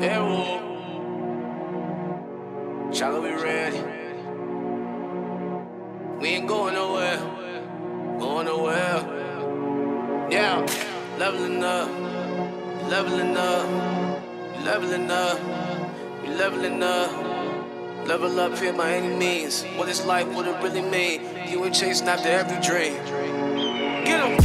Yeah, whoa. Charlie, we ready. We ain't going nowhere. Going nowhere. Yeah. Leveling up. Leveling up. Leveling up. We leveling up. Level up here by any means. What is life? What it really mean? You ain't chasing after every dream. Get 'em.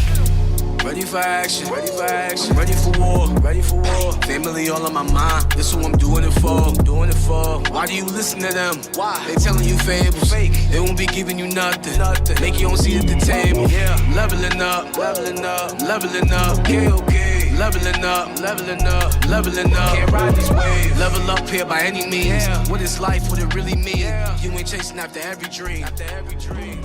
Ready for action, ready for action. I'm ready for war, ready for war. Family all on my mind, this is what I'm doing it for, doing it for. Why do you listen to them? Why? They telling you fables, fake. They won't be giving you nothing, nothing. Make you don't see at the table. Yeah, leveling up, leveling up, leveling up. Okay, okay. Leveling up, leveling up, leveling up. Can't ride these waves. Level up here by any means. Yeah. What is life? What it really mean? Yeah. You ain't chasing after every dream, after every dream.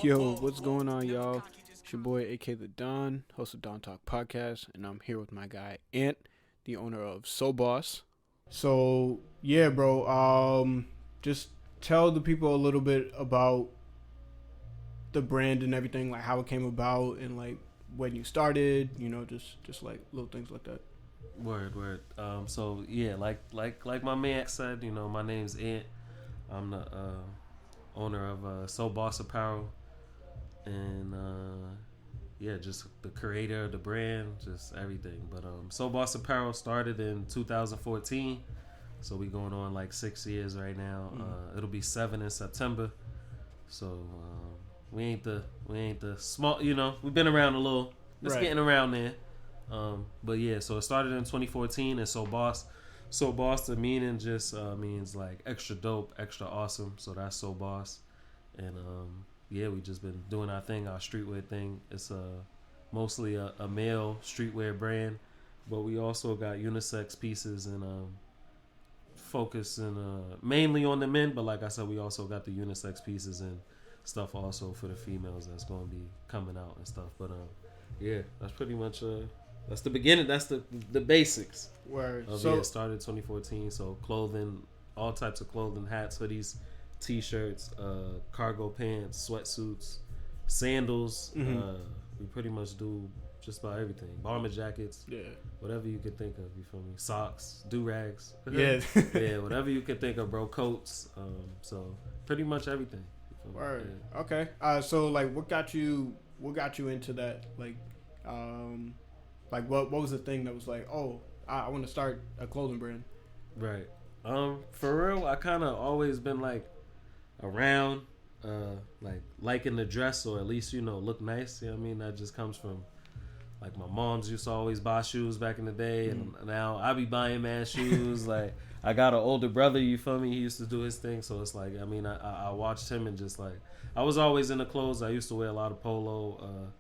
Yo, what's going on, y'all? It's your boy, AK The Don, host of Don Talk Podcast, and I'm here with my guy, Ant, the owner of SoBos. So, yeah, bro, just tell the people a little bit about the brand and everything, like how it came about and like when you started, you know, just like little things like that. Word. So yeah, like my man said, you know, my name's Ant. I'm the owner of SoBos Apparel, and yeah, just the creator of the brand, just everything. But SoBos Apparel started in 2014, so we going on like 6 years right now. It'll be 7 in September. So we ain't the small, you know, we've been around a little. It's getting around there. But yeah, so it started in 2014, and SoBos, the meaning just means like extra dope, extra awesome. So that's SoBos, and yeah, we just been doing our thing, our streetwear thing. It's mostly a male streetwear brand, but we also got unisex pieces and focusing mainly on the men. But like I said, we also got the unisex pieces and stuff also for the females that's going to be coming out and stuff. But yeah, that's pretty much that's the beginning. That's the basics. Word. So it started 2014. So clothing, all types of clothing, hats, hoodies, t-shirts, cargo pants, sweatsuits, sandals. We pretty much do just about everything. Bomber jackets, yeah, whatever you could think of. You feel me? Socks, do-rags, yeah, yeah, whatever you could think of, bro. Coats. So pretty much everything. Word. Yeah. Okay. So like, what got you into that? Like what was the thing that was like, oh, I want to start a clothing brand? Right. For real, I kind of always been like around, like liking the dress, or at least, you know, look nice. You know what I mean? That just comes from like my mom's used to always buy shoes back in the day, and now I be buying man shoes. Like I got an older brother, you feel me? He used to do his thing, so it's like, I mean, I watched him, and just like I was always into clothes. I used to wear a lot of polo.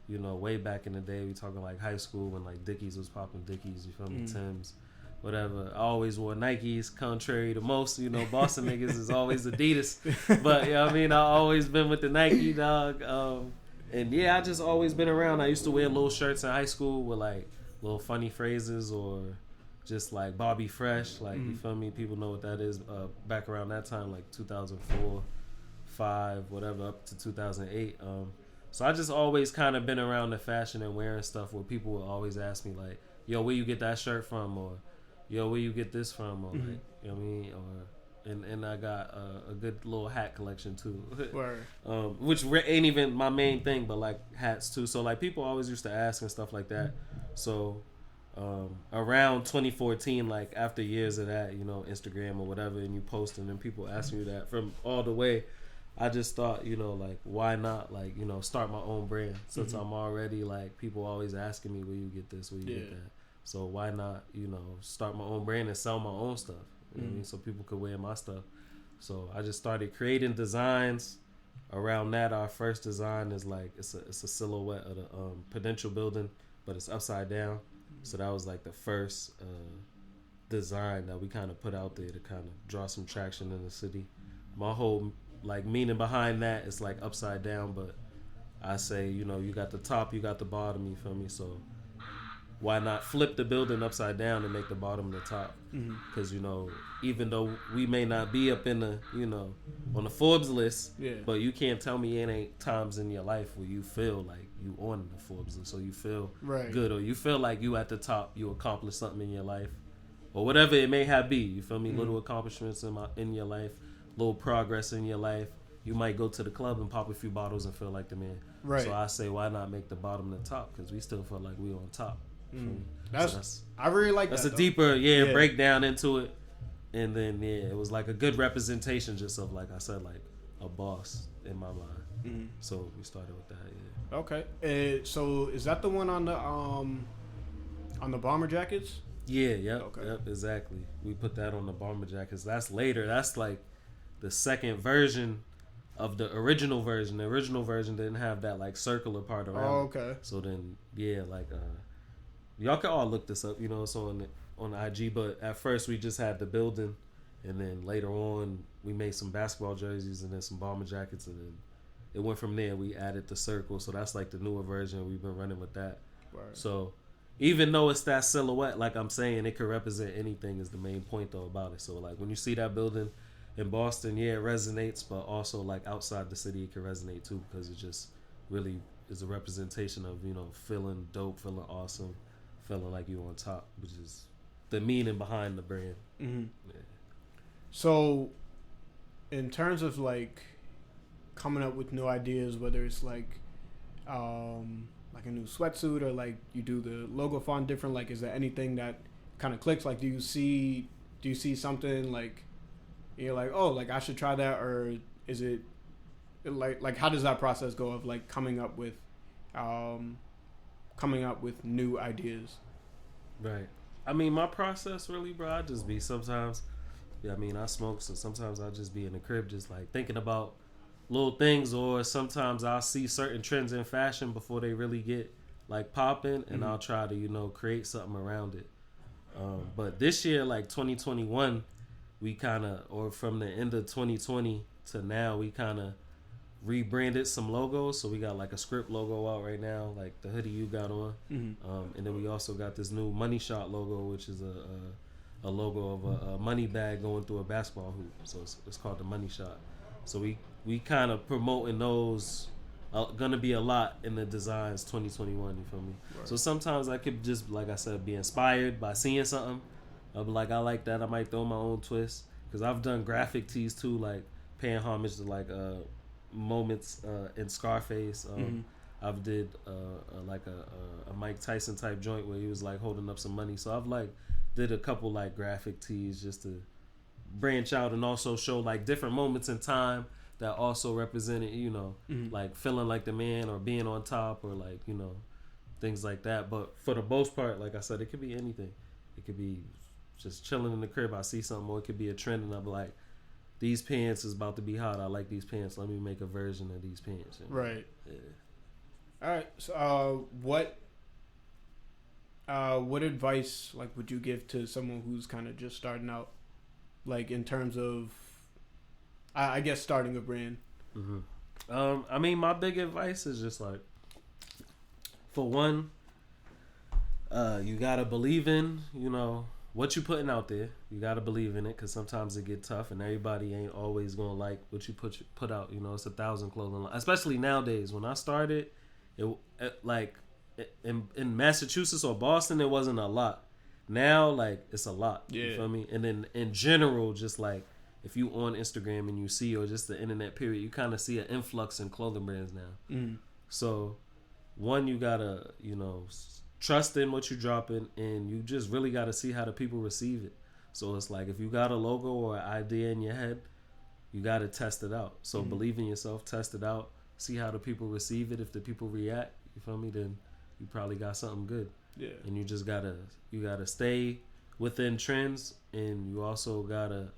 You know, way back in the day, we talking like high school when like Dickies was popping. Dickies, you feel me? Timbs, whatever. I always wore Nikes, contrary to most, you know, Boston niggas is always Adidas. But you know what I mean, I always been with the Nike, dog. And yeah, I just always been around. I used to wear little shirts in high school with like little funny phrases, or just like Bobby Fresh, like you feel me? People know what that is. Back around that time, like 2004, 5, whatever, up to 2008. So I just always kind of been around the fashion and wearing stuff where people will always ask me like, yo, where you get that shirt from? Or yo, where you get this from? Or like, you know what I mean? Or and I got a good little hat collection too. Which ain't even my main thing, but like hats too. So like people always used to ask and stuff like that. So around 2014, like after years of that, you know, Instagram or whatever, and you posting and people asking you that from all the way, I just thought, you know, like, why not, like, you know, start my own brand, since I'm already, like, people always asking me, where you get this, where you get that. So why not, you know, start my own brand and sell my own stuff, you know what I mean, so people could wear my stuff. So I just started creating designs around that. Our first design is like, it's a silhouette of the Prudential building, but it's upside down. So that was like the first design that we kind of put out there to kind of draw some traction in the city. My whole like meaning behind that is like upside down, but I say, you know, you got the top, you got the bottom, you feel me? So why not flip the building upside down and make the bottom the top? Because you know, even though we may not be up in the, you know, on the Forbes list, but you can't tell me it ain't times in your life where you feel like you on the Forbes list, so you feel good, or you feel like you at the top, you accomplished something in your life, or whatever it may have be. You feel me? Little accomplishments in your life, little progress in your life. You might go to the club and pop a few bottles and feel like the man. So I say, why not make the bottom the top? Because we still feel like we on top. That's I really like that's that. That's a deeper breakdown into it. And then it was like a good representation just of, like I said, like a boss in my mind. So we started with that. Okay. So is that the one on the bomber jackets? Yeah. Yep. Exactly. We put that on the bomber jackets. That's later. That's like the second version of the original version. The original version didn't have that like circular part around. It. So then like y'all can all look this up, you know, it's on the IG, but at first we just had the building, and then later on we made some basketball jerseys and then some bomber jackets, and then it went from there. We added the circle, so that's like the newer version. We've been running with that. So even though it's that silhouette, like I'm saying, it could represent anything is the main point though about it. So like when you see that building in Boston, it resonates, but also like outside the city it can resonate too, because it just really is a representation of, you know, feeling dope, feeling awesome, feeling like you on top, which is the meaning behind the brand. So in terms of like coming up with new ideas, whether it's like a new sweatsuit or like you do the logo font different, like is there anything that kind of clicks? Like do you see something like you're like, oh, like I should try that, or is it like how does that process go of like coming up with new ideas? Right. I mean, my process really, bro, I just be sometimes, I mean, I smoke, so sometimes I'll just be in the crib just like thinking about little things, or sometimes I'll see certain trends in fashion before they really get like popping, and I'll try to, you know, create something around it. But this year, like 2021, we kind of, or from the end of 2020 to now, we kind of rebranded some logos. So we got like a script logo out right now, like the hoodie you got on. And then we also got this new money shot logo, which is a logo of a money bag going through a basketball hoop. So it's called the money shot. So we kind of promoting those. Gonna be a lot in the designs 2021. You feel me? Right. So sometimes I could just, like I said, be inspired by seeing something. I'll be like, I like that. I might throw my own twist, because I've done graphic tees too, like paying homage to like moments in Scarface. I've did like a Mike Tyson type joint where he was like holding up some money. So I've like did a couple like graphic tees just to branch out and also show like different moments in time that also represented, you know, like feeling like the man or being on top, or like, you know, things like that. But for the most part, like I said, it could be anything. It could be just chilling in the crib, I see something, or it could be a trend and I'm like, these pants is about to be hot, I like these pants, let me make a version of these pants. You know? Right. All right. So what advice like would you give to someone who's kind of just starting out, like in terms of I guess starting a brand? I mean, my big advice is just like, for one, you gotta believe in, you know, what you putting out there. You gotta believe in it, because sometimes it get tough and everybody ain't always gonna like what you put out. You know, it's 1,000 clothing lines, especially nowadays. When I started, it like in Massachusetts or Boston, it wasn't a lot. Now, like, it's a lot. You feel me? And then in general, just like if you on Instagram and you see, or just the internet period, you kind of see an influx in clothing brands now. So one, you gotta, you know, trust in what you're dropping, and you just really got to see how the people receive it. So it's like, if you got a logo or an idea in your head, you got to test it out. So believe in yourself, test it out, see how the people receive it. If the people react, you feel me, then you probably got something good. And you just gotta stay within trends, and you also gotta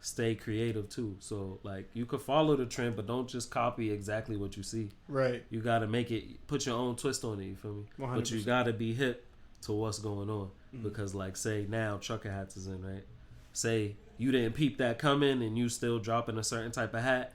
stay creative too. So like, you could follow the trend, but don't just copy exactly what you see. Right. You gotta make it, put your own twist on it. You feel me? 100%. But you gotta be hip to what's going on, because like, say now trucker hats is in, right? Say you didn't peep that coming, and you still dropping a certain type of hat.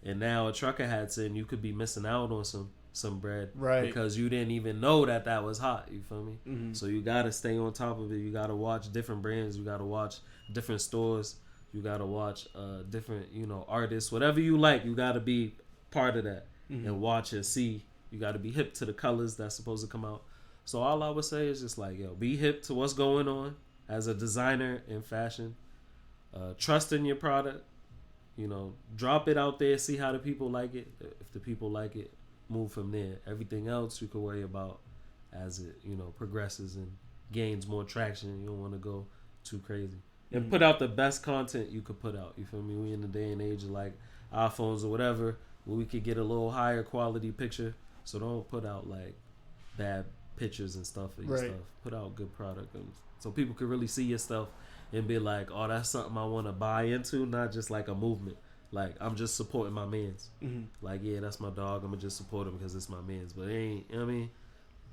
And now a trucker hat's in, you could be missing out on some some bread, Right. because you didn't even know that was hot. You feel me? Mm-hmm. So you gotta stay on top of it. You gotta watch different brands. You gotta watch different stores. You gotta watch different, artists. Whatever you like, you gotta be part of that and watch and see. You gotta be hip to the colors that's supposed to come out. So all I would say is just like, be hip to what's going on as a designer in fashion. Trust in your product. Drop it out there, see how the people like it. If the people like it, move from there. Everything else you can worry about as it, progresses and gains more traction. You don't want to go too crazy. And put out the best content you could put out. You feel me? We in the day and age of like iPhones or whatever, where we could get a little higher quality picture. So don't put out like bad pictures and stuff of your stuff. Put out good product, so people can really see your stuff and be like, oh, that's something I want to buy into, not just like a movement. Like, I'm just supporting my mans. Like, yeah, that's my dog. I'm going to just support him because it's my mans. But it ain't, you know what I mean?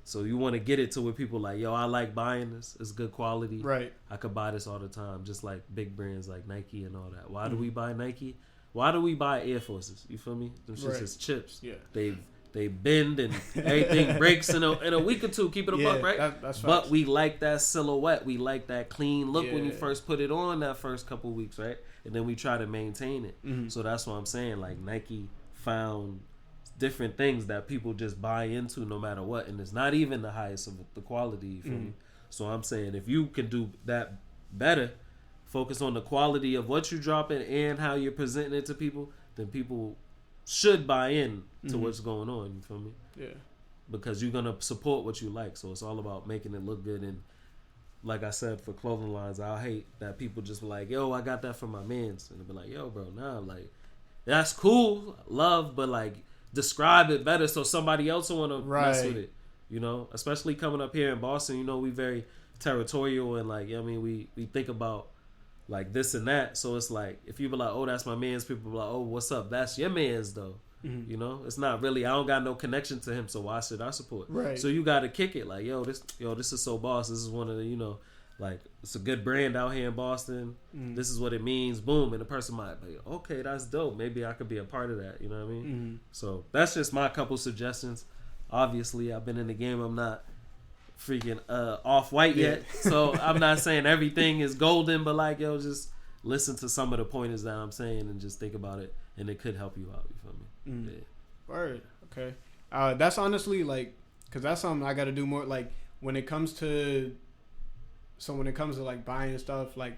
So you want to get it to where people like, yo, I like buying this. It's good quality. Right. I could buy this all the time. Just like big brands like Nike and all that. Why do we buy Nike? Why do we buy Air Forces? You feel me? Them shits is chips. Yeah. They bend and everything breaks in a week or two. Keep it a buck, right? That's but we like that silhouette. We like that clean look when you first put it on that first couple weeks, right? And then we try to maintain it. So that's what I'm saying. Like, Nike found different things that people just buy into no matter what. And it's not even the highest of the quality. You feel me? So I'm saying if you can do that better, focus on the quality of what you're dropping and how you're presenting it to people, then people should buy in to what's going on. You feel me? Yeah. Because you're gonna support what you like. So it's all about making it look good. And like I said, for clothing lines, I hate that people just be like, yo, I got that from my mans. And they'll be like, yo, bro, nah, like, that's cool, love, but like, describe it better so somebody else will want to mess with it. Especially coming up here in Boston, we very territorial and like, we think about like this and that. So it's like, if you be like, oh, that's my man's, people be like, oh, what's up? That's your man's though. It's not really, I don't got no connection to him, so why should I support? Right. So you got to kick it like, this is SoBos. This is one of the, like, it's a good brand out here in Boston. This is what it means. Boom. And the person might be, okay, that's dope. Maybe I could be a part of that. You know what I mean? So that's just my couple suggestions. Obviously, I've been in the game. I'm not freaking off-white yet. So I'm not saying everything is golden, but like, just listen to some of the pointers that I'm saying and just think about it, and it could help you out. You feel me? Yeah. Word. Okay. That's honestly like, because that's something I got to do more. Like, when it comes to like buying stuff, like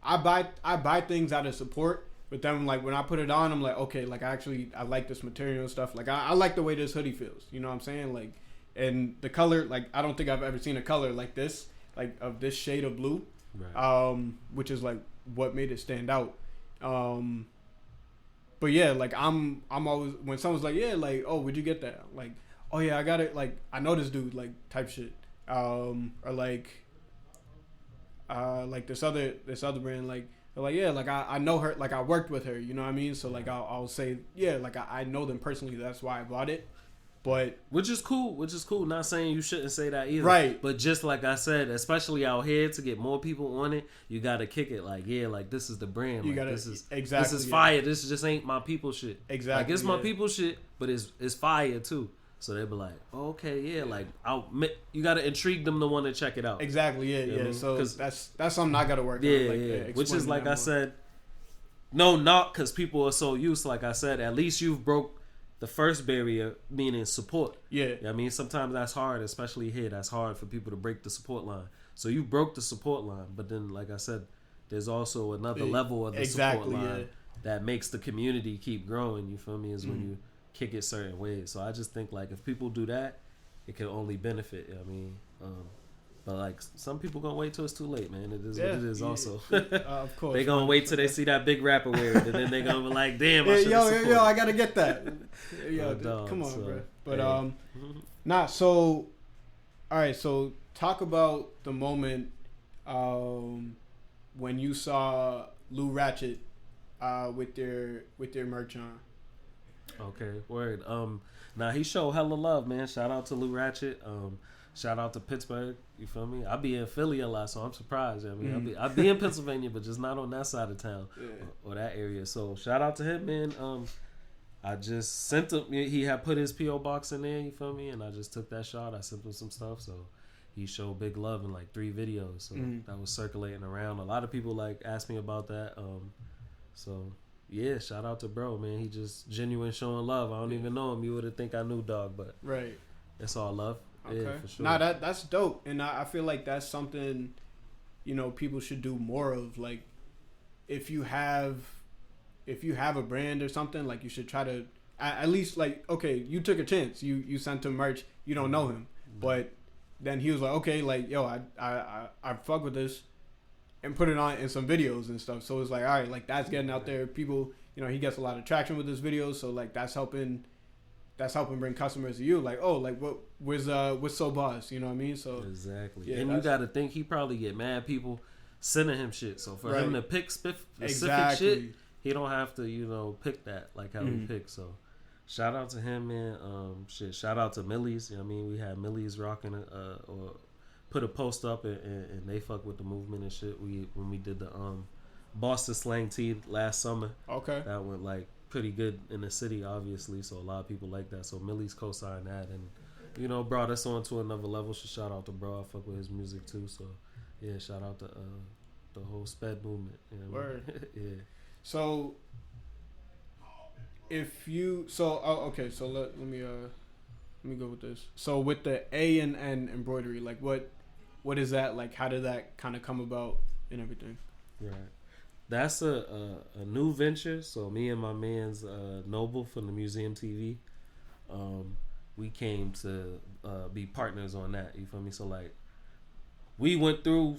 I buy things out of support, but then like when I put it on, I'm like, okay, like I like this material and stuff. Like I like the way this hoodie feels. You know what I'm saying? Like, and the color, like I don't think I've ever seen a color like this, like of this shade of blue, which is like what made it stand out. But yeah, like I'm always, when someone's like, yeah, like, oh, where'd you get that? I'm like, oh yeah, I got it. Like, I know this dude, like, type shit. Or like this other brand, like, they're like, yeah, like I know her, like I worked with her, you know what I mean? So like I'll say, yeah, like I know them personally. That's why I bought it. But which is cool. Not saying you shouldn't say that either. Right. But just like I said, especially out here, to get more people on it, you gotta kick it. Like, yeah, like this is the brand. You like, gotta, this is exactly. This is fire. This just ain't my people shit. Exactly. Like, it's my people shit, but it's fire too. So they be like, oh, okay, yeah, like you gotta intrigue them to want to check it out. Exactly. Yeah, yeah. So that's something I gotta work on. Like, which is like I said, no, not because people are so used. Like I said, at least you've broke the first barrier, meaning support. Yeah. I mean, sometimes that's hard, especially here. That's hard for people to break the support line. So you broke the support line, but then, like I said, there's also another level of the support line that makes the community keep growing. You feel me? Is when you kick it certain ways. So I just think, like, if people do that, it can only benefit. I mean, but like some people gonna wait till it's too late, man. It is what it is. Also, of course, they gonna wait till they see that big rapper wear it, and then they gonna be like, "Damn, yo, I gotta get that." Come on, bro. But So, all right. So talk about the moment when you saw Lou Ratchet with their merch on. Okay, word. Now he showed hella love, man. Shout out to Lou Ratchet. Shout out to Pittsburgh. You feel me? I be in Philly a lot, so I'm surprised. I mean, I be in Pennsylvania, but just not on that side of town or that area. So shout out to him, man. I just sent him. He had put his PO box in there. You feel me? And I just took that shot. I sent him some stuff. So he showed big love in like 3 videos. So that was circulating around. A lot of people like asked me about that. So yeah, shout out to bro, man. He just genuine showing love. I don't even know him. You would have think I knew dog, but right. It's all love. Okay. Yeah, for sure. Nah, that's dope, and I feel like that's something, you know, people should do more of. Like, if you have a brand or something, like you should try to at least like, okay, you took a chance. You sent him merch. You don't know him, but then he was like, okay, like yo, I fuck with this, and put it on in some videos and stuff. So it's like, all right, like that's getting out there. People, you know, he gets a lot of traction with his videos, so like that's helping bring customers to you. Like, oh, like where's SoBos? You know what I mean? So exactly. Yeah, and you got to think he probably get mad people sending him shit. So for him to pick specific shit, he don't have to, you know, pick that like how he picks. So shout out to him, man. Shout out to Millie's. You know what I mean? We had Millie's rocking or put a post up and they fuck with the movement and shit. When we did the Boston slang tee last summer. Okay. That went like pretty good in the city, obviously. So a lot of people like that. So Millie's co-signed that and, you know, brought us on to another level. So shout out to bro. I fuck with his music too. So yeah, shout out to the whole sped movement. You know what I mean? Yeah. So if you okay, so let me go with this. So with the A and N embroidery, like what is that? Like how did that kind of come about and everything? Right. That's a new venture. So me and my man's Noble from the Museum TV, we came to be partners on that. You feel me? So like we went through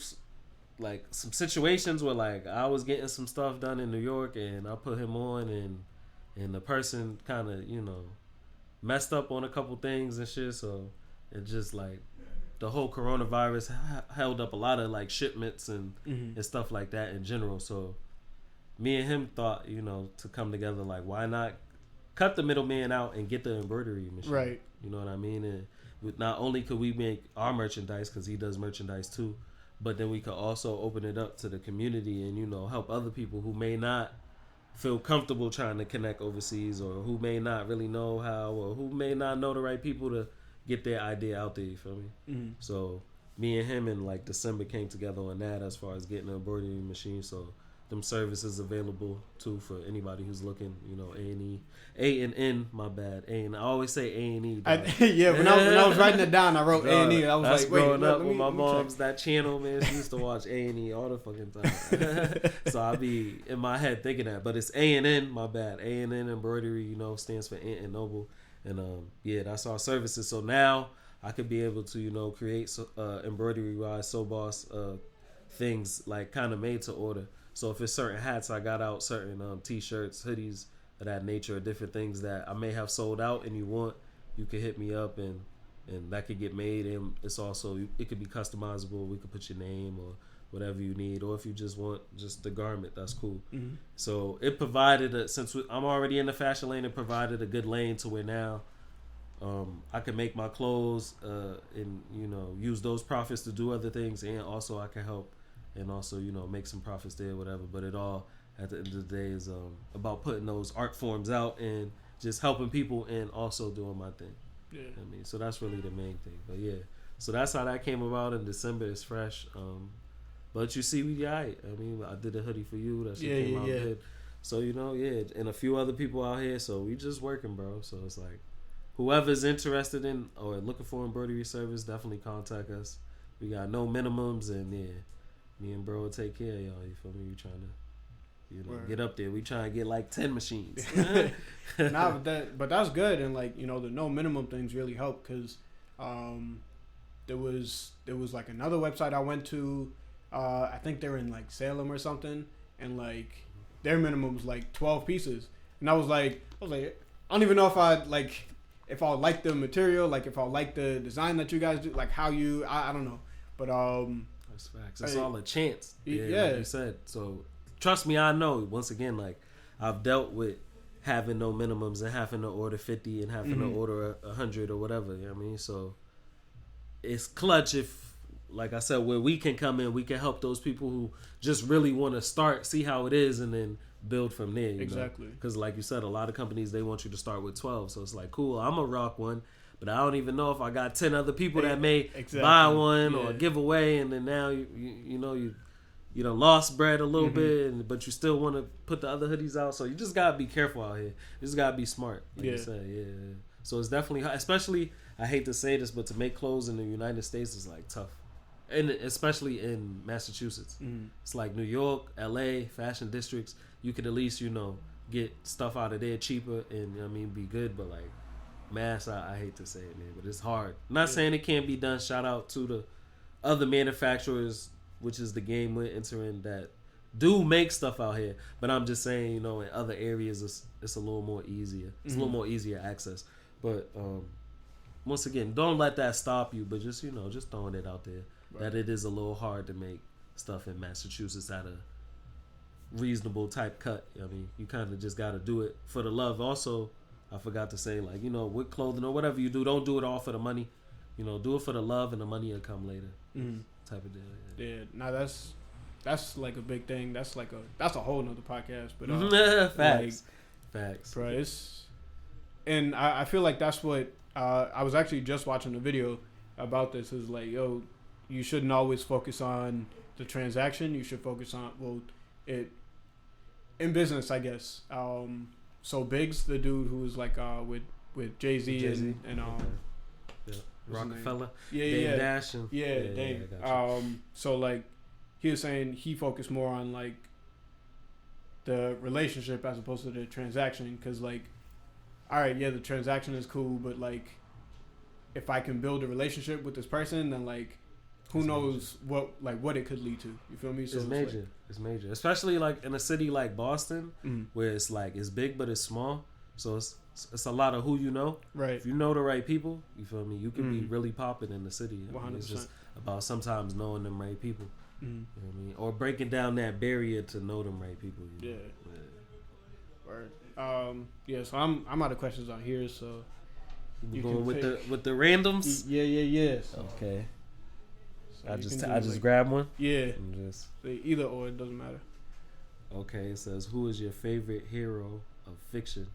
like some situations where like I was getting some stuff done in New York and I put him on and the person kind of, you know, messed up on a couple things and shit. So it just like the whole coronavirus held up a lot of like shipments and stuff like that in general. So me and him thought, you know, to come together, like why not cut the middleman out and get the embroidery machine? Right. You know what I mean? And not only could we make our merchandise, because he does merchandise too, but then we could also open it up to the community and, you know, help other people who may not feel comfortable trying to connect overseas or who may not really know how or who may not know the right people to get their idea out there, you feel me? So me and him in like December came together on that as far as getting an embroidery machine. So them services available too for anybody who's looking, you know, A&N, my bad. I always say A&E. Yeah, when I was writing it down, I wrote A&E. I was like, wait, growing up with my mom's that channel, man. She used to watch A&E all the fucking time. So I be in my head thinking that, but it's A&N, my bad. A&N embroidery, you know, stands for Ant and Noble, and yeah, that's our services. So now I could be able to, you know, create embroidery wise SoBos things like kind of made to order. So if it's certain hats, I got out certain t-shirts, hoodies of that nature, or different things that I may have sold out and you could hit me up and that could get made. And it's also, it could be customizable. We could put your name or whatever you need. Or if you just want just the garment, that's cool. So it provided, since I'm already in the fashion lane, it provided a good lane to where now I can make my clothes and, you know, use those profits to do other things. And also I can help and also, you know, make some profits there, whatever. But it all, at the end of the day, is about putting those art forms out and just helping people and also doing my thing. Yeah. I mean, so that's really the main thing. But yeah, so that's how that came about in December. It's fresh. But you see, we got it. I mean, I did a hoodie for you. That shit came out good. So, you know, yeah, and a few other people out here. So we just working, bro. So it's like, whoever's interested in or looking for embroidery service, definitely contact us. We got no minimums, and yeah, me and bro will take care of y'all. You feel me? We trying to, you know, get up there. We trying to get like 10 machines. Nah, but that's good, and like, you know, the no minimum things really help because there was like another website I went to. I think they're in like Salem or something, and like their minimum was like 12 pieces, and I was like, I don't even know if I like the material, like if I like the design that you guys do, like how you, I don't know, but that's facts. It's all a chance. Yeah, like you said. So trust me, I know. Once again, like I've dealt with having no minimums and having to order 50 and having to order 100 or whatever. You know what I mean? So it's clutch if like I said, where we can come in, we can help those people who just really want to start, see how it is, and then build from there. Exactly. Because like you said, a lot of companies, they want you to start with 12. So it's like, cool, I'm a rock one, but I don't even know if I got 10 other people that may buy one or give away, and then now you done lost bread a little bit, but you still want to put the other hoodies out. So you just gotta be careful out here. You just gotta be smart. Like you said, yeah. So it's definitely, especially, I hate to say this, but to make clothes in the United States is like tough, and especially in Massachusetts. It's like New York, LA, fashion districts. You could at least get stuff out of there cheaper and be good. But like Mass, I hate to say it, man, but it's hard. I'm not saying it can't be done. Shout out to the other manufacturers, which is the game we're entering, that do make stuff out here. But I'm just saying, in other areas it's a little more easier. It's a little more easier access. But once again, don't let that stop you. But just just throwing it out there that it is a little hard to make stuff in Massachusetts at a reasonable type cut. You kind of just got to do it for the love. Also, I forgot to say, like, with clothing or whatever you do, don't do it all for the money. Do it for the love, and the money will come later. Type of deal. Yeah. Now that's like a big thing. That's a whole nother podcast. But Facts, bro. And I feel like that's what I was actually just watching a video about this. Is like, yo, you shouldn't always focus on the transaction. You should focus on it in business, I guess. So Biggs, the dude who was like with Jay-Z and Rockefeller, Dame Dash, and Dame. So like he was saying he focused more on like the relationship as opposed to the transaction, because like, all right, the transaction is cool, but like if I can build a relationship with this person, then like who knows what it could lead to. You feel me? So it's major. It's major, especially like in a city like Boston, where it's like it's big but it's small. So it's a lot of who you know. Right. If you know the right people, you feel me, you can be really popping in the city. 100%. It's just about sometimes knowing them right people. You know what I mean? Or breaking down that barrier to know them right people. Yeah. Word. So I'm out of questions on here, so you going with the randoms? Yeah. Okay. So I just grab one. Yeah. And just either or, it doesn't matter. Okay, it says, who is your favorite hero of fiction?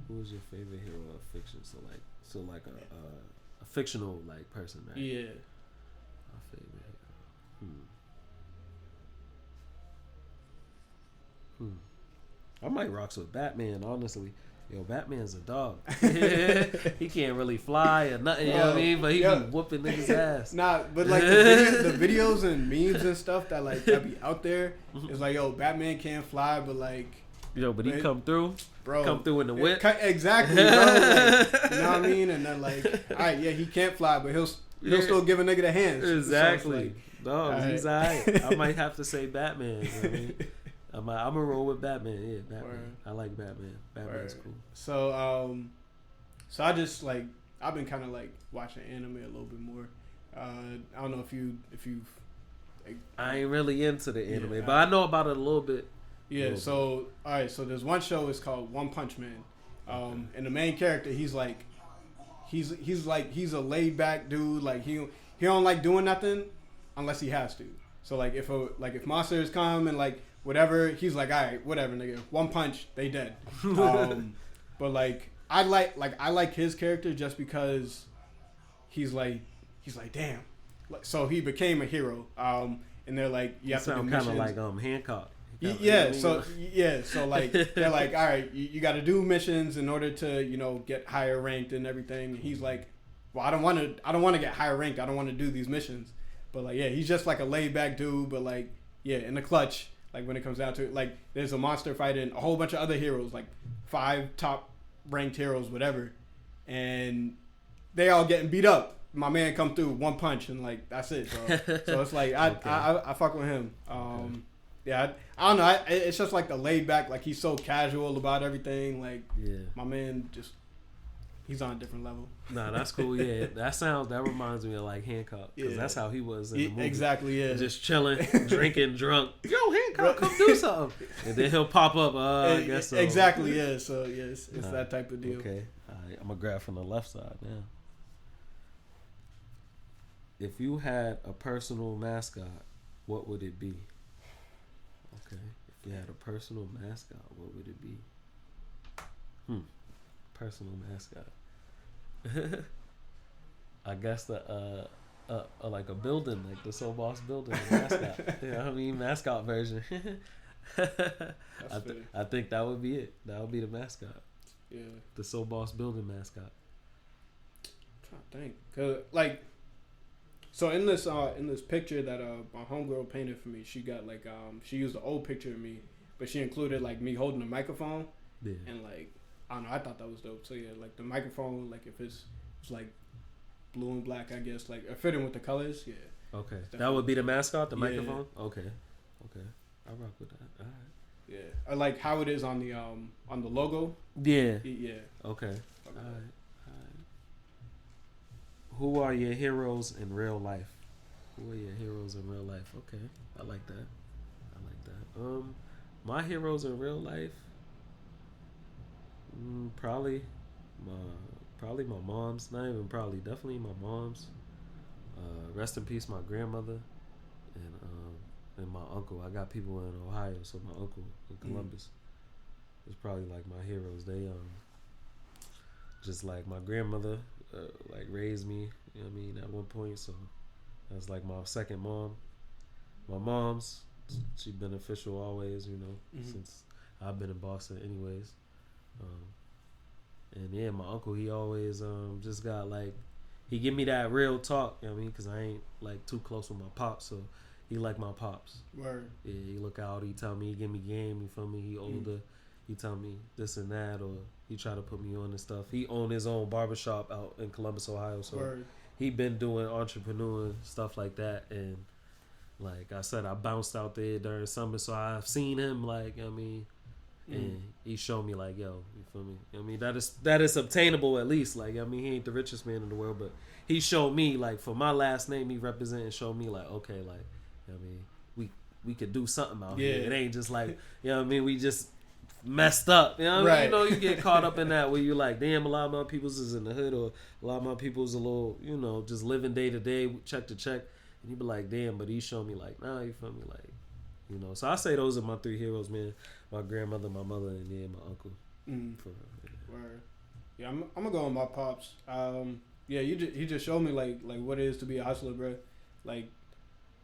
Who is your favorite hero of fiction? So like a fictional like person, right? Yeah. My favorite hero. I might rocks with Batman, honestly. Yo, Batman's a dog. He can't really fly or nothing, you know what I mean? But he be whooping niggas' ass. Nah, but like the videos and memes and stuff that be out there, it's like, yo, Batman can't fly, but like, but he come through, bro. Come through in the whip. Exactly, bro. Like, you know what I mean? And then like, all right, he can't fly, but he'll still give a nigga the hands. Exactly. So like, he's alright. I might have to say Batman. You know what I mean? I'm gonna roll with Batman. Yeah, Batman. Word. I like Batman. Batman's cool. So so I just like, I've been kind of like watching anime a little bit more. I don't know if you've. Like, I ain't really into the anime, but I know about it a little bit. Yeah. So all right. So there's one show. It's called One Punch Man. And the main character, he's a laid back dude. Like he don't like doing nothing unless he has to. So like if monsters come and like whatever, he's like, all right, whatever, nigga. One punch, they dead. But like I like his character just because he's like damn. So he became a hero. And they're like, you have to do missions. Kind of like Hancock. So like they're like, all right, you got to do missions in order to get higher ranked and everything. And he's like, well, I don't want to get higher ranked. I don't want to do these missions. But like, he's just like a laid back dude. But like, in the clutch, like when it comes down to it, like there's a monster fighting a whole bunch of other heroes, like 5 top ranked heroes, whatever, and they all getting beat up. My man come through one punch and like that's it. So it's like I fuck with him. I don't know. It's just like the laid back, like he's so casual about everything. Like my man just. He's on a different level. Nah, that's cool. Yeah, that reminds me of like Hancock, because that's how he was in the movie. Exactly. Yeah, just chilling, drinking, drunk. Yo, Hancock, come do something, and then he'll pop up. I guess so. Exactly. Yeah. So it's that type of deal. Okay. All right. I'm gonna grab from the left side now. If you had a personal mascot, what would it be? Okay. If you had a personal mascot, what would it be? Personal mascot. I guess the like a building, like the SoBos building mascot. Yeah, I mean mascot version. I think that would be it. That would be the mascot. Yeah. The SoBos building mascot. I'm trying to think, cause like, so in this picture that my homegirl painted for me, she got like she used an old picture of me, but she included like me holding a microphone. Yeah. And like, I don't know, I thought that was dope. So yeah, like the microphone, like if it's like blue and black, I guess, like fitting with the colors. Yeah. Okay. That would be the mascot, the Yeah. microphone? Okay. I rock with that. All right. Yeah. I like how it is on the logo. Yeah. Yeah. Okay. All right. Who are your heroes in real life? Who are your heroes in real life? Okay. I like that. My heroes in real life, probably my mom's. Not even probably, definitely my mom's. Rest in peace, my grandmother, and my uncle. I got people in Ohio, so my uncle in Columbus is probably like my heroes. They just like my grandmother, like raised me. You know what I mean? At one point, so that's like my second mom. My mom's, she beneficial always. You know, since I've been in Boston, anyways. And yeah, my uncle, he always just got like, he give me that real talk, you know what I mean? Because I ain't like too close with my pops, so he like my pops. Word. Yeah, he look out, he tell me, he give me game, you feel me? He older, he tell me this and that, or he try to put me on and stuff. He own his own barbershop out in Columbus, Ohio, so Word. he been doing entrepreneur stuff like that. And like I said, I bounced out there during summer, so I've seen him, like, you know what I mean? And he showed me like, yo, you feel me? I mean, that is obtainable at least. Like, I mean, he ain't the richest man in the world, but he showed me like, for my last name, he represent and showed me like, okay, like, you know what I mean, we could do something out here. It ain't just like, you know what I mean, we just messed up. You know what I mean? You know, you get caught up in that where you like, damn, a lot of my people's is in the hood, or a lot of my people's a little, you know, just living day to day, check to check, and you be like, damn, but he showed me like, nah, you feel me, like. You know, so I say those are my three heroes, man. My grandmother, my mother, and then my uncle. For real, yeah. Word. Yeah, I'm gonna go with my pops. Yeah, he just showed me like what it is to be a hustler, bro. Like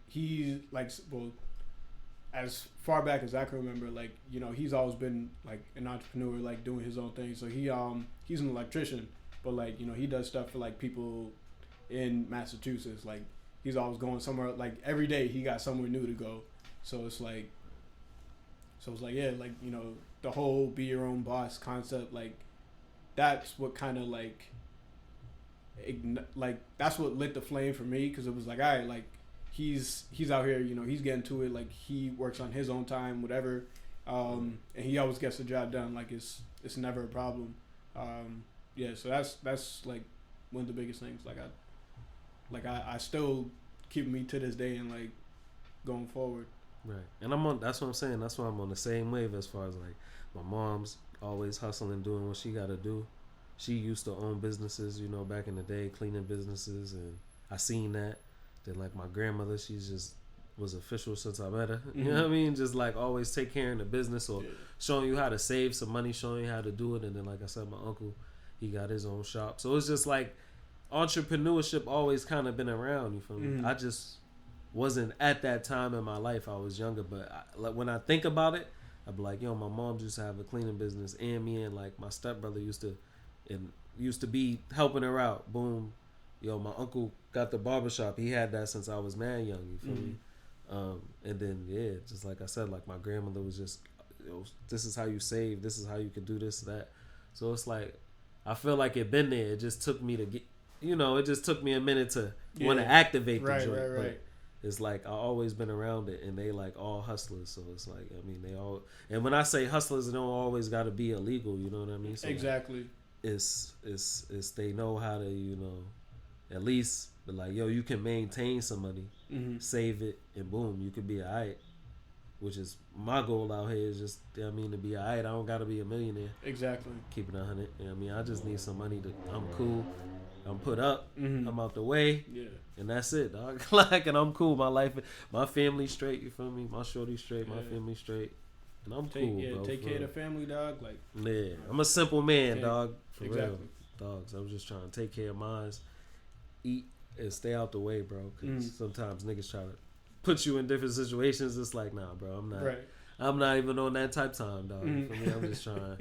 he like, well, as far back as I can remember, like, you know, he's always been like an entrepreneur, like doing his own thing. So he's an electrician, but like, you know, he does stuff for like people in Massachusetts. Like he's always going somewhere. Like every day he got somewhere new to go. So it's like, yeah, like, you know, the whole be your own boss concept, like, that's what kind of like that's what lit the flame for me, because it was like, all right, like, he's out here, you know, he's getting to it, like, he works on his own time, whatever, and he always gets the job done, like, it's never a problem. Yeah, so that's like one of the biggest things, like, I still keep me to this day and like going forward. Right, and that's what I'm saying. That's why I'm on the same wave as far as like my mom's always hustling, doing what she got to do. She used to own businesses, you know, back in the day, cleaning businesses, and I seen that. Then like my grandmother, she's just was official since I met her. You know what I mean? Just like always take care of the business, or showing you how to save some money, showing you how to do it. And then like I said, my uncle, he got his own shop. So it's just like entrepreneurship always kind of been around. You feel me? I just wasn't at that time in my life. I was younger, but like when I think about it, I'd be like, yo, my mom used to have a cleaning business, and me and like my stepbrother used to be helping her out. Boom, yo, my uncle got the barbershop. He had that since I was mad young. You feel me? And then yeah, just like I said, like my grandmother was just, yo, this is how you save. This is how you can do this, that. So it's like I feel like it been there. It just took me to get, you know, it just took me a minute to want to activate the joint. Right. It's like I always been around it, and they like all hustlers. So it's like, I mean, they all, and when I say hustlers, it don't always got to be illegal. You know what I mean? So exactly. Like, it's they know how to, you know, at least be like, yo, you can maintain some money, save it, and boom, you could be alright. Which is my goal out here, is just, you know what I mean, to be alright. I don't got to be a millionaire. Exactly. Keep it 100. You know what I mean? I just need some money to, I'm cool. I'm put up. Mm-hmm. I'm out the way. Yeah. And that's it, dog. Like, and I'm cool. My life, my family straight. You feel me? My shorty straight. My family straight. And I'm cool, bro. Take care of the family, dog. Like, yeah, I'm a simple man, okay. dog. For Exactly. real, dogs. I'm just trying to take care of mine, eat, and stay out the way, bro. Because sometimes niggas try to put you in different situations. It's like, nah, bro. I'm not. Right. I'm not even on that type time, dog. You feel me? I'm just trying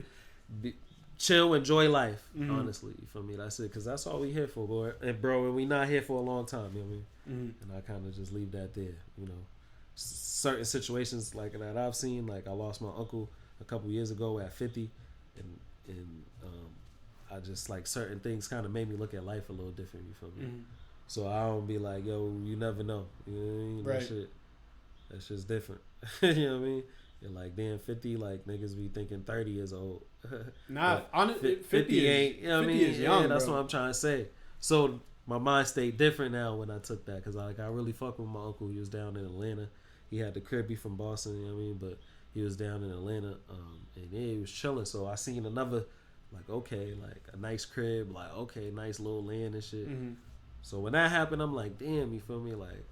to chill, enjoy life. Honestly, you feel me? That's it. Because that's all we here for, boy. And bro, and we not here for a long time. You know what I mean? And I kind of just leave that there. You know, certain situations like that I've seen. Like I lost my uncle a couple years ago at 50, and I just like certain things kind of made me look at life a little different. You feel me? So I don't be like, yo, you never know. You know what I mean? Right. That's just different. You know what I mean? You're like, damn, 50, like niggas be thinking 30 years old. Nah, honestly, 50 ain't, you know what I mean? Is young, yeah, that's bro. what I'm trying to say. So my mind stayed different now when I took that, because I really fuck with my uncle. He was down in Atlanta. He had the crib, he from Boston, you know what I mean? But he was down in Atlanta, and yeah, he was chilling. So I seen another, like, okay, like a nice crib, like, okay, nice little land and shit. So when that happened, I'm like, damn, you feel me? Like,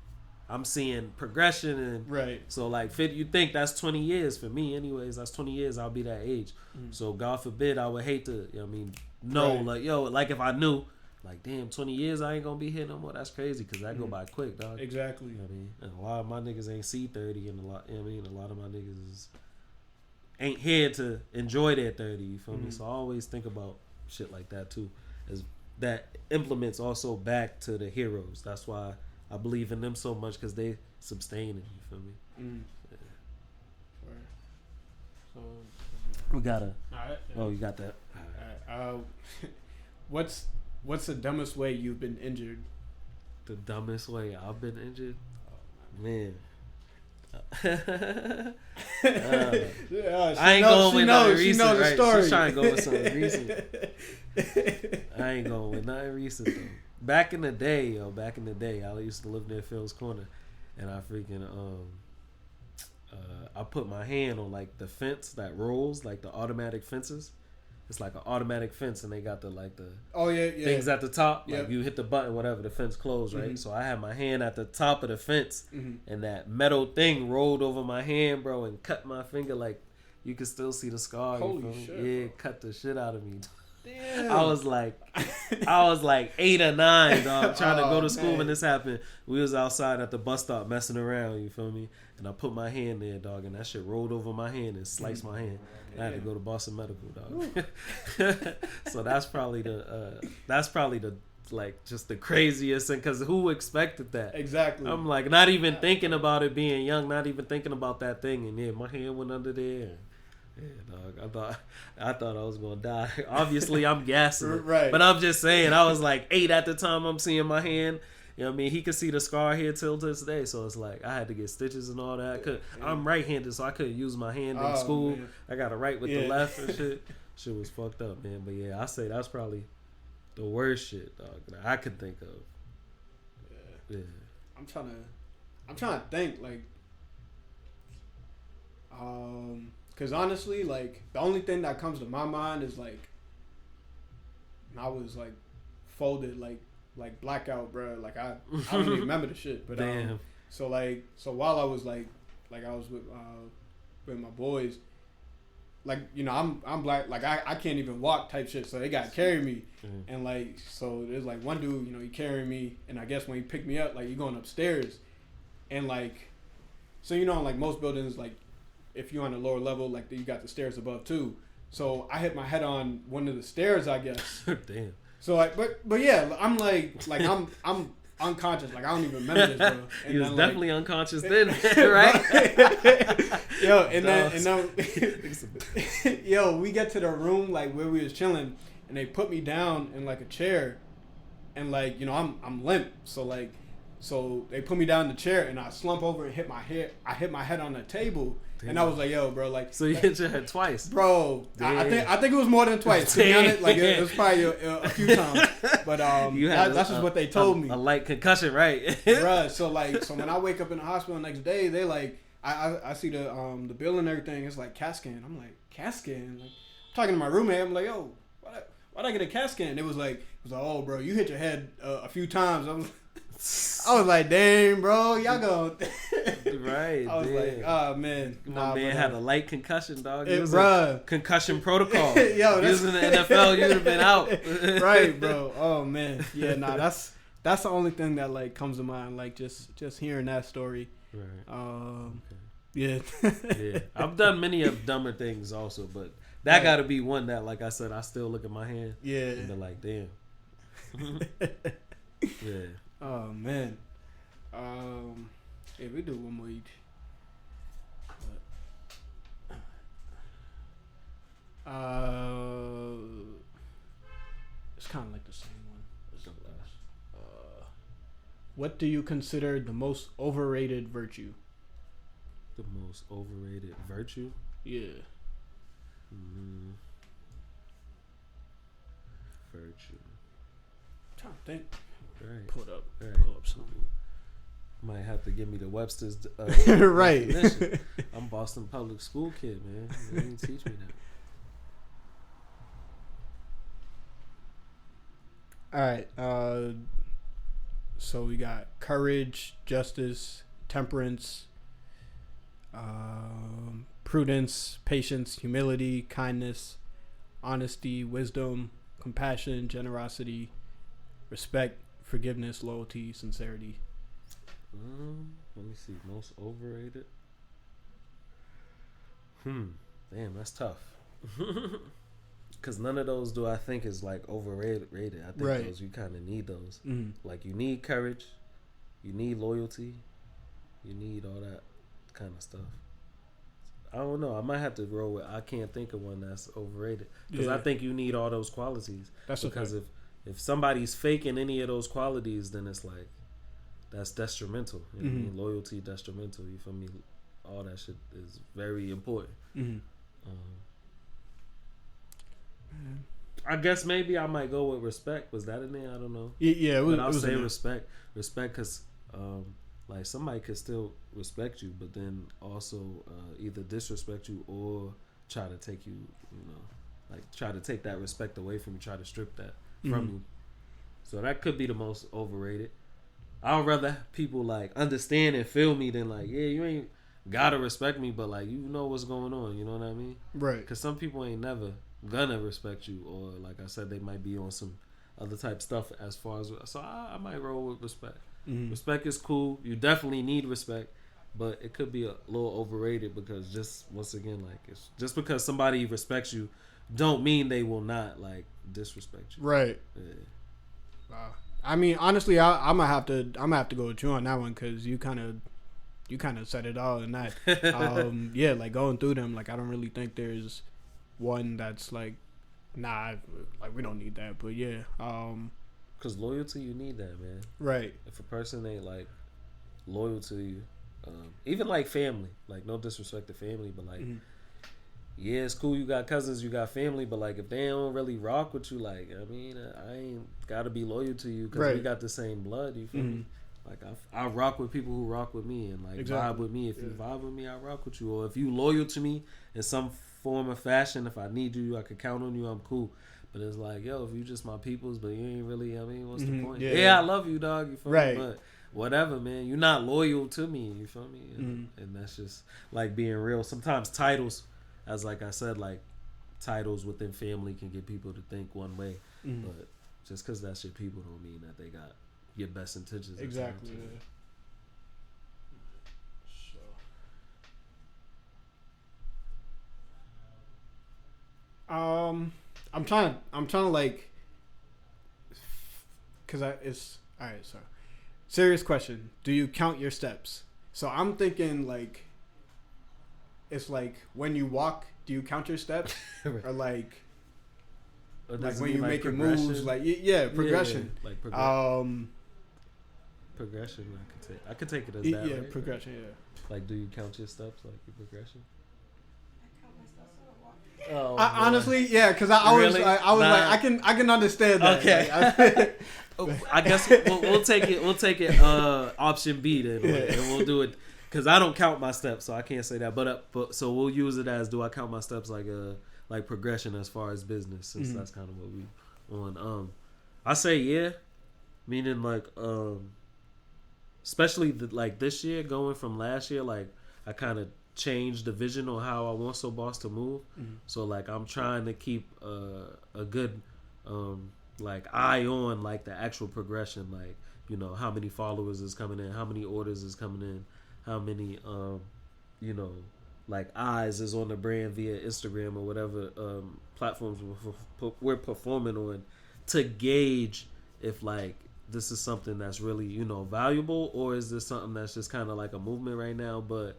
I'm seeing progression, and right. So like, 50, you think that's 20 years for me, anyways? That's 20 years. I'll be that age. So God forbid, I would hate to. You know what I mean, no, Right. like yo, like if I knew, like damn, 20 years I ain't gonna be here no more. That's crazy, because that go by quick, dog. Exactly. You know what I mean? And a lot of my niggas ain't see 30, and a lot, you know what I mean, a lot of my niggas ain't here to enjoy their 30. You feel me? So I always think about shit like that too, as that implements also back to the heroes. That's why I believe in them so much, because they sustaining. You feel me? Yeah. So We gotta. alright. Oh, you got that. Alright. What's the dumbest way you've been injured? The dumbest way I've been injured, man. I ain't going with nothing recent, right? She's trying to go with something recent. I ain't going with nothing recent though. Back in the day, I used to live near Phil's Corner, and I freaking I put my hand on like the fence that rolls, like the automatic fences. It's like an automatic fence, and they got the things at the top. Like you hit the button, whatever, the fence closed, right? So I had my hand at the top of the fence, and that metal thing rolled over my hand, bro, and cut my finger. Like you could still see the scar. Holy shit, yeah, bro. cut the shit out of me. Damn. I was like 8 or 9, dog, trying to go to school when this happened. We was outside at the bus stop messing around, you feel me? And I put my hand there, dog, and that shit rolled over my hand and sliced my hand. I had to go to Boston Medical, dog. So that's probably the like just the craziest thing, because who expected that? Exactly. I'm like not even thinking about it being young, not even thinking about that thing, and yeah, my hand went under there. Yeah, dog. I thought I was gonna die. Obviously, I'm gassing it. Right. But I'm just saying, I was like 8 at the time. I'm seeing my hand. You know what I mean? He could see the scar here till this day. So it's like I had to get stitches and all that. I'm right-handed, so I couldn't use my hand in school. Man. I got to write with the left and shit. Shit was fucked up, man. But yeah, I say that's probably the worst shit, dog, that I could think of. Yeah. I'm trying to think, like, because honestly, like, the only thing that comes to my mind is, like, I was, like, folded, like blackout, bro. Like, I don't even remember the shit. But, damn. So while I was, like I was with my boys, like, you know, I'm black, like, I can't even walk type shit, so they got to carry me. And, like, so there's, like, one dude, you know, he carrying me, and I guess when he picked me up, like, you going upstairs, and, like, so, you know, like, most buildings, like, if you're on the lower level, like, you got the stairs above too. So I hit my head on one of the stairs, I guess. Damn. So like, but yeah, I'm like I'm unconscious. Like I don't even remember this, bro. And He was then, definitely unconscious then, right? Yo, and then yo, we get to the room like where we was chilling, and they put me down in like a chair, and like, you know, I'm limp, so they put me down in the chair, and I slump over and hit my head. I hit my head on the table. Damn. And I was like, "Yo, bro, like." So you hit your head twice, bro. I think it was more than twice. To be honest, like it was probably a few times. But that's just what they told me. A light concussion, right? Bruh, so when I wake up in the hospital the next day, they like I see the bill and everything. It's like CAT scan. I'm like, CAT scan. Like, I'm talking to my roommate. I'm like, yo, why'd I get a CAT scan? It was like, oh, bro, you hit your head a few times. I was like, dang, bro, y'all go. Right. I was like, oh man, My man had a light concussion, dog. It was bruh. a concussion protocol. Yo, he was in the NFL, you'd have been out. Right, bro. Oh man, yeah, nah, that's the only thing that like comes to mind, like just hearing that story. Right. Yeah. Yeah. I've done many of dumber things also, but that got to be one that, like I said, I still look at my hand. Yeah. And be like, damn. Yeah. Oh man. Yeah, we do one more each. It's kind of like the same one as the last. What do you consider the most overrated virtue? The most overrated virtue? Yeah. Virtue. I'm trying to think. Right. Pull it up. Right. Pull up something. Might have to give me the Webster's Right. definition. I'm Boston public school kid, man. They didn't teach me that. All right. So we got courage, justice, temperance, prudence, patience, humility, kindness, honesty, wisdom, compassion, generosity, respect, forgiveness, loyalty, sincerity. Let me see. Most overrated. Damn, that's tough. Because none of those do I think is like overrated. I think those you kind of need those. Like you need courage, you need loyalty, you need all that kind of stuff. I don't know. I might have to roll with. I can't think of one that's overrated because I think you need all those qualities. That's because if somebody's faking any of those qualities, then it's like that's detrimental. You know what I mean? Loyalty, detrimental. You feel me? All that shit is very important. I guess maybe I might go with respect. Was that in there? I don't know. Yeah, but I'll say respect. Respect, because like somebody could still respect you, but then also either disrespect you or try to take you, you know, like try to take that respect away from you, try to strip that from you. So that could be the most overrated. I'd rather people like understand and feel me than like, yeah, you ain't gotta respect me, but like you know what's going on. You know what I mean? Right. Because some people ain't never gonna respect you, or like I said, they might be on some other type stuff as far as. So I might roll with respect. Respect is cool. You definitely need respect, but it could be a little overrated because just once again, like it's just because somebody respects you, don't mean they will not like disrespect you. Right. Yeah. I mean, honestly, I'm gonna have to go with you on that one because you kind of said it all in that. Yeah, like going through them, like I don't really think there's one that's like, nah, like we don't need that. But yeah, because loyalty, you need that, man. Right. If a person ain't like loyal to you, even like family, like no disrespect to family, but like. Yeah, it's cool. You got cousins, you got family, but like if they don't really rock with you, like I mean, I ain't gotta be loyal to you because we got the same blood. You feel me? Like I rock with people who rock with me and like vibe with me. If you vibe with me, I rock with you. Or if you loyal to me in some form or fashion, if I need you, I can count on you. I'm cool. But it's like, yo, if you just my peoples, but you ain't really. I mean, what's the point? Yeah, I love you, dog. You feel me? But whatever, man. You're not loyal to me. You feel me? And that's just like being real. Sometimes titles. As like I said, like titles within family can get people to think one way, but just because that's your people don't mean that they got your best intentions. Exactly. I'm trying to like, cause it's all right. So, serious question: do you count your steps? So I'm thinking like. It's like when you walk, do you count your steps, or like when you're making moves, like progression, like progression. I could take it as that. Yeah, right? progression. Yeah. Like, do you count your steps, like your progression? Oh, honestly, yeah, because I was like, I can understand that. Okay. Like, I guess we'll take it. We'll take it. Option B then, and we'll do it. Because I don't count my steps, so I can't say that. But so we'll use it as, do I count my steps like progression as far as business, since that's kind of what we on I say yeah, meaning like especially like this year going from last year, like I kind of changed the vision on how I want SoBos to move. So like I'm trying to keep a good like eye on like the actual progression, like you know how many followers is coming in, how many orders is coming in, how many you know like eyes is on the brand via Instagram or whatever platforms we're performing on, to gauge if like this is something that's really, you know, valuable, or is this something that's just kind of like a movement right now, but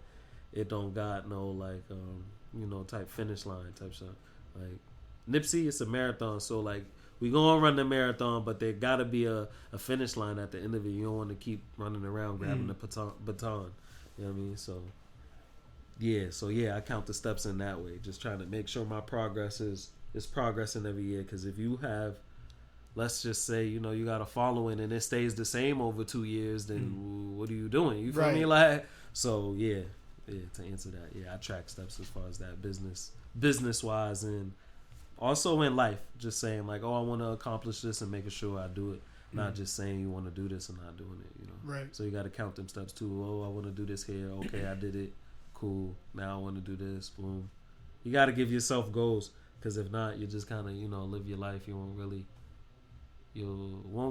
it don't got no like you know type finish line type stuff. Like Nipsey, it's a marathon, so like we gonna run the marathon, but there gotta be a finish line at the end of it. You don't want to keep running around grabbing the baton. You know what I mean? So yeah, I count the steps in that way, just trying to make sure my progress is progressing every year. Because if you have, let's just say, you know, you got a following and it stays the same over 2 years, then what are you doing? You feel me? Like, so yeah, to answer that, yeah, I track steps as far as that business wise, and also in life, just saying like, oh, I want to accomplish this and making sure I do it, not just saying you want to do this and not doing it, you know. Right. So you got to count them steps too. Oh, I want to do this here. Okay, I did it. Cool. Now I want to do this. Boom. You got to give yourself goals, because if not, you just kind of, you know, live your life. You won't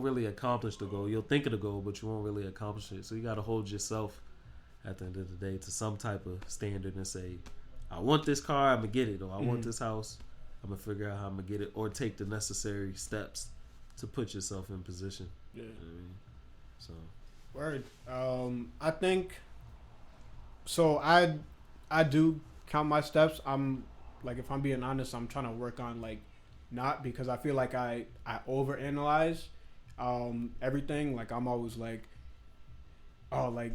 really accomplish the goal. You'll think of the goal, but you won't really accomplish it. So you got to hold yourself at the end of the day to some type of standard and say, I want this car, I'm gonna get it, or I want this house, I'm gonna figure out how I'm gonna get it, or take the necessary steps to put yourself in position. Yeah. You know what I mean? So. Word. I think so. I do count my steps. I'm like, if I'm being honest, I'm trying to work on like not, because I feel like I overanalyze everything. Like I'm always like, oh, like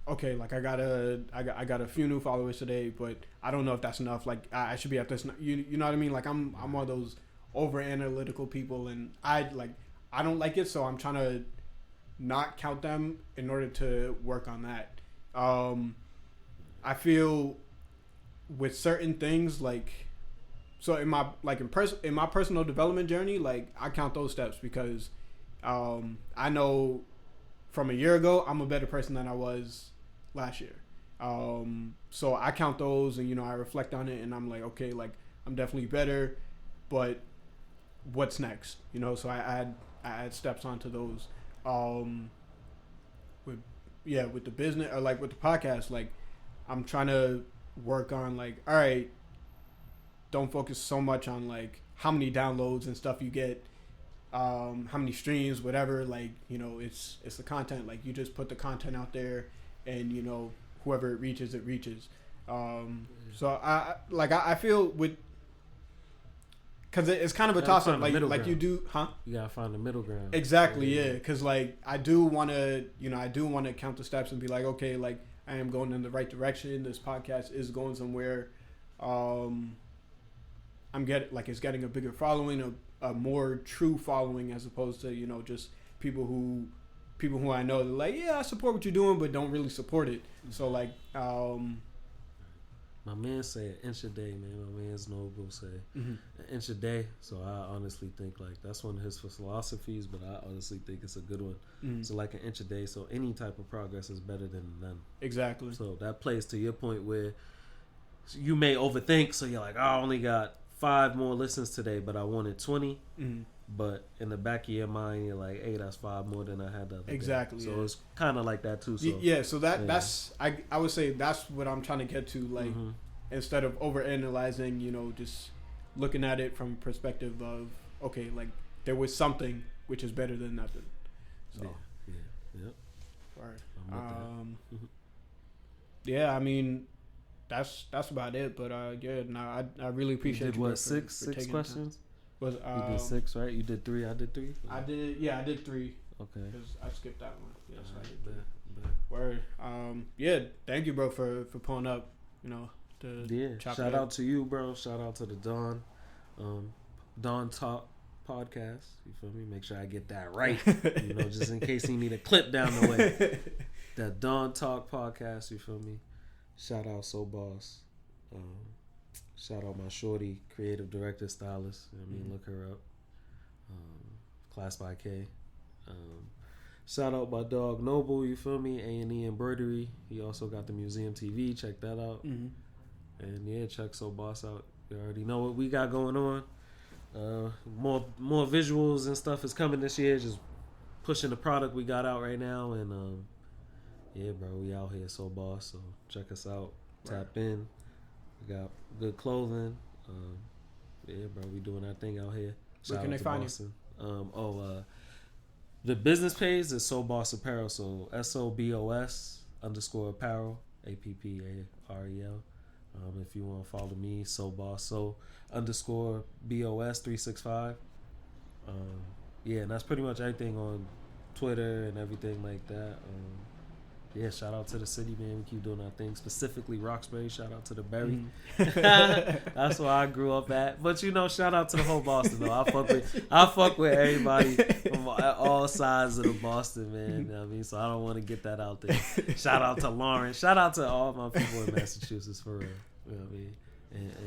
okay, like I got a few new followers today, but I don't know if that's enough. Like I should be at this. You know what I mean? Like I'm one of those over analytical people, and I don't like it. So I'm trying to not count them in order to work on that. I feel with certain things, like, so in my in my personal development journey, like I count those steps, because I know from a year ago I'm a better person than I was last year. So I count those, and you know I reflect on it, and I'm like, okay, like I'm definitely better, but what's next? You know, so I add steps onto those. With the business, or like with the podcast, like I'm trying to work on like, all right, don't focus so much on like how many downloads and stuff you get, how many streams, whatever. Like, you know, it's the content. Like you just put the content out there, and you know whoever it reaches. So I feel with, because it's kind of a toss up. Like you do, huh? You gotta find the middle ground. Exactly, yeah. Because like I do want to count the steps and be like, okay, like I am going in the right direction. This podcast is going somewhere. It's getting a bigger following, a more true following, as opposed to, you know, just people who I know, they're like, yeah, I support what you're doing, but don't really support it. So like, my man say an inch a day, man. My man's Noble say an inch a day. So I honestly think like that's one of his philosophies, but I honestly think it's a good one. So like an inch a day. So any type of progress is better than none. Exactly. So that plays to your point where you may overthink. So you're like, I only got 5 more listens today, but I wanted 20. But in the back of your mind, you're like, hey, that's 5 more than I had the other exactly day. So it's kind of like that too. So so that's I would say that's what I'm trying to get to. Like instead of over analyzing, you know, just looking at it from perspective of, okay, like there was something which is better than nothing. So yeah, I mean that's about it. But I really appreciate you. What, six questions? You did 6, right? You did 3. I did 3. I did 3. Okay. Because I skipped that one. Yes, I did 3. Word. Thank you, bro, for pulling up. You know. Shout out to you, bro. Shout out to the Dawn Talk podcast. You feel me? Make sure I get that right. You know, just in case he need a clip down the way. The Dawn Talk podcast. You feel me? Shout out SoBos. Shout out my shorty, creative director, stylist. I mean, look her up. Class by K. Shout out my dog Noble, you feel me? A&E Embroidery. He also got the Museum TV. Check that out. And yeah, check SoBos out. You already know what we got going on. More visuals and stuff is coming this year. Just pushing the product we got out right now. And yeah, bro, we out here SoBos. So check us out. Tap in. We got good clothing. Yeah, bro, we doing our thing out here. Where can they find you? The business page is SoBos Apparel, so SoBos _apparel, APPAREL. If you want to follow me, SoBos, _BOS 365. Yeah, and that's pretty much everything on Twitter and everything like that. Yeah, shout out to the city, man. We keep doing our thing. Specifically Roxbury. Shout out to the Berry. That's where I grew up at. But you know, shout out to the whole Boston though. I fuck with everybody from all sides of the Boston, man. You know what I mean? So I don't want to get that out there. Shout out to Lawrence. Shout out to all my people in Massachusetts for real. You know what I mean?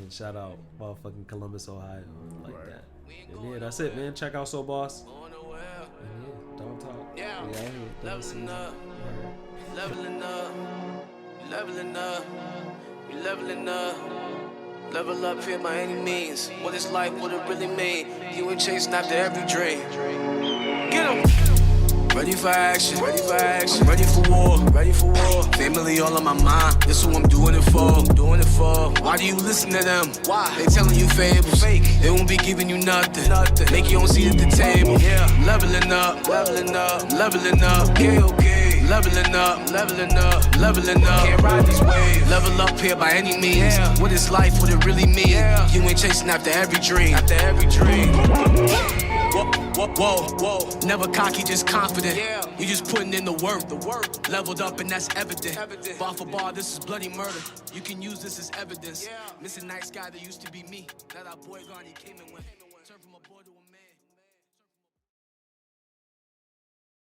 And shout out motherfucking Columbus, Ohio, like that. And yeah, that's it, man. Check out SoBos. Yeah, don't talk. Yeah. We out here. Leveling up. Leveling up, leveling up, we leveling up. Level up here by any means. What is life, what it really mean? You ain't chasing after every dream. Get 'em! Ready for action, ready for action. I'm ready for war, ready for war. Family all on my mind, this is what I'm doing it for. Doing it for. Why do you listen to them? Why? They telling you fables. Fake. They won't be giving you nothing. Make you don't see at the table. Yeah. Leveling up, leveling up, leveling up. Okay. Leveling up, leveling up, leveling up. Can't ride these waves. Level up here by any means. Yeah. What is life? What it really mean? Yeah. You ain't chasing after every dream. After every dream. Whoa. Never cocky, just confident. Yeah. You just putting in the work. Leveled up and that's evident. Bar for bar, this is bloody murder. You can use this as evidence. Yeah. Missing nice guy that used to be me. That our boy gone, he came and went. Turned from a boy to